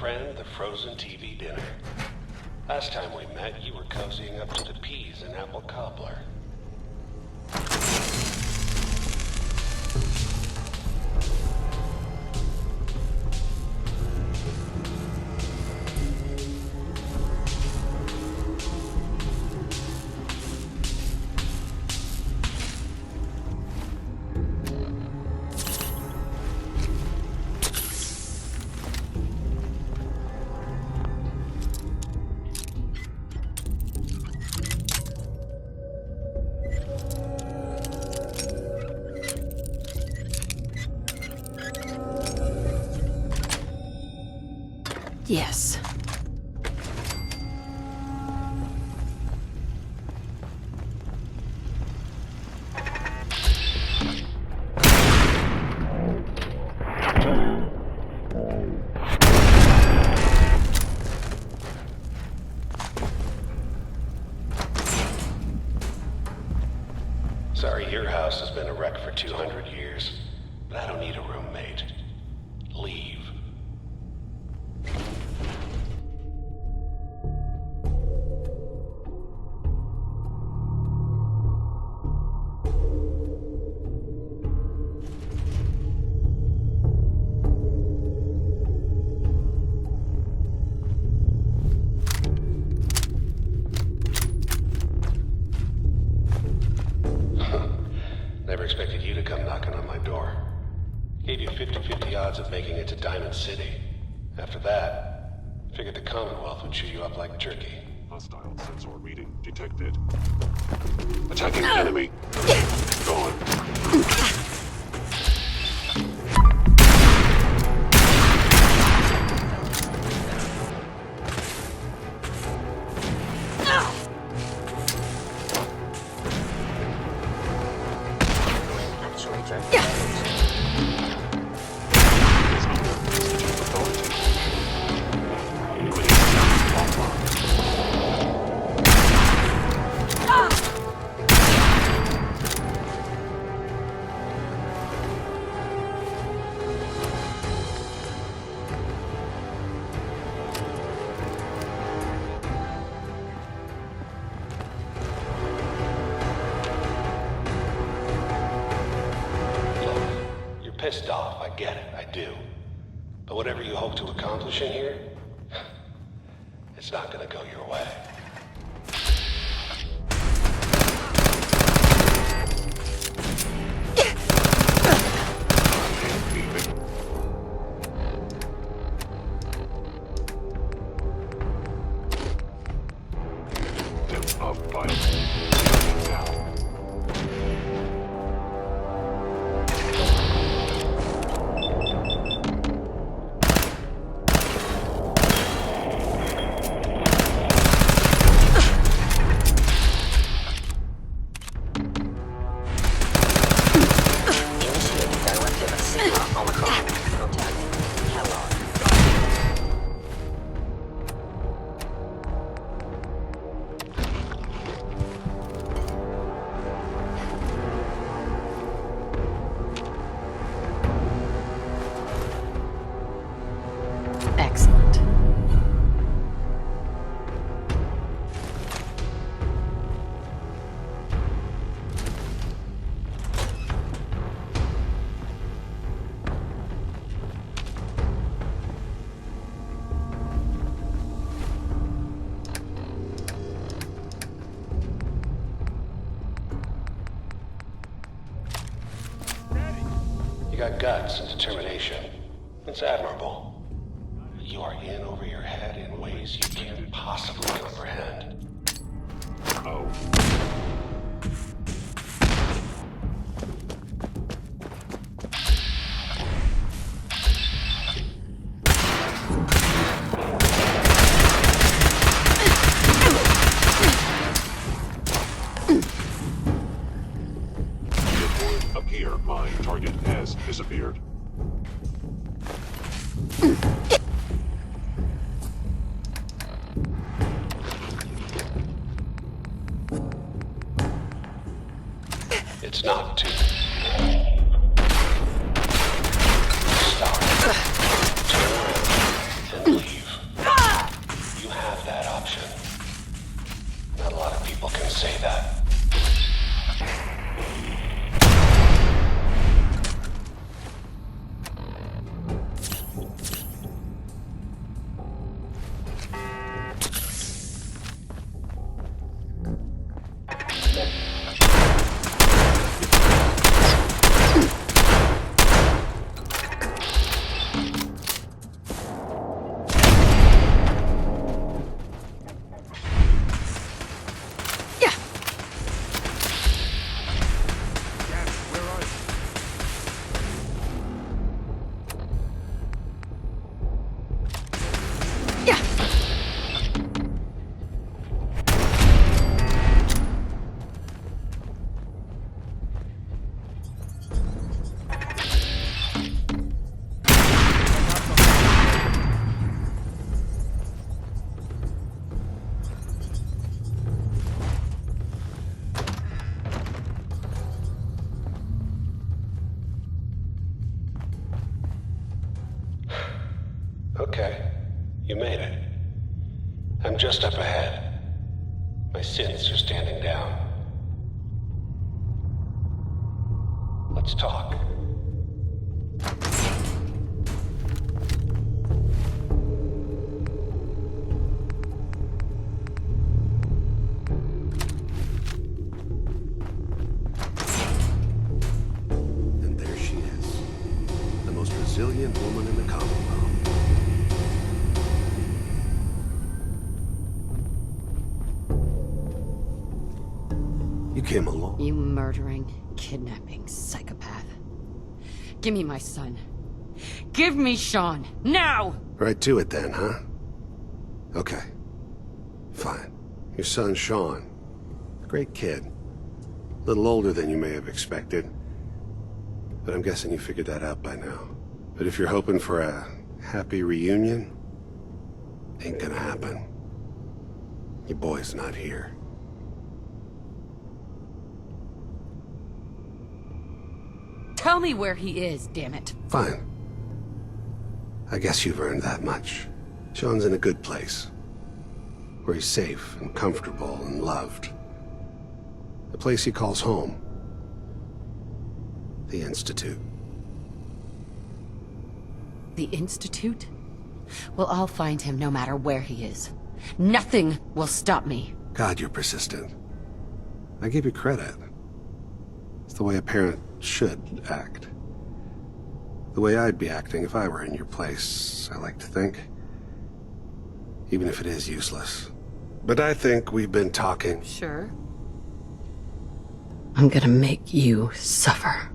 friend the frozen TV dinner. Last time we met, you were cozying up to the peas and apple cobbler. Yes. Sorry, your house has been a wreck for 200 years, but I don't need a roommate. Leave. Never expected you to come knocking on my door. Gave you 50-50 odds of making it to Diamond City. After that, figured the Commonwealth would chew you up like jerky. Hostile sensor reading detected. Attacking enemy. Gone. Pissed off, I get it, I do. But whatever you hope to accomplish in here, it's not gonna go your way. Excellent. You got guts and determination. It's admirable. You are in over your head in ways you can't possibly comprehend. Oh. Up here, my target has disappeared. It's not too... Stop. Turn around and leave. say that. Okay, you made it. I'm just up ahead. My synths are standing down. Let's talk. And there she is. The most resilient woman in the Commonwealth. You came along. You murdering, kidnapping psychopath. Give me my son. Give me Sean, now! Right to it then, huh? Okay. Fine. Your son, Sean. Great kid. A little older than you may have expected. But I'm guessing you figured that out by now. But if you're hoping for a happy reunion, ain't gonna happen. Your boy's not here. Tell me where he is, damn it. Fine. I guess you've earned that much. Sean's in a good place. Where he's safe and comfortable and loved. The place he calls home. The Institute. The Institute? Well, I'll find him no matter where he is. Nothing will stop me. God, you're persistent. I give you credit. It's the way a parent should act. The way I'd be acting if I were in your place, I like to think. Even if it is useless. But I think we've been talking. Sure. I'm gonna make you suffer.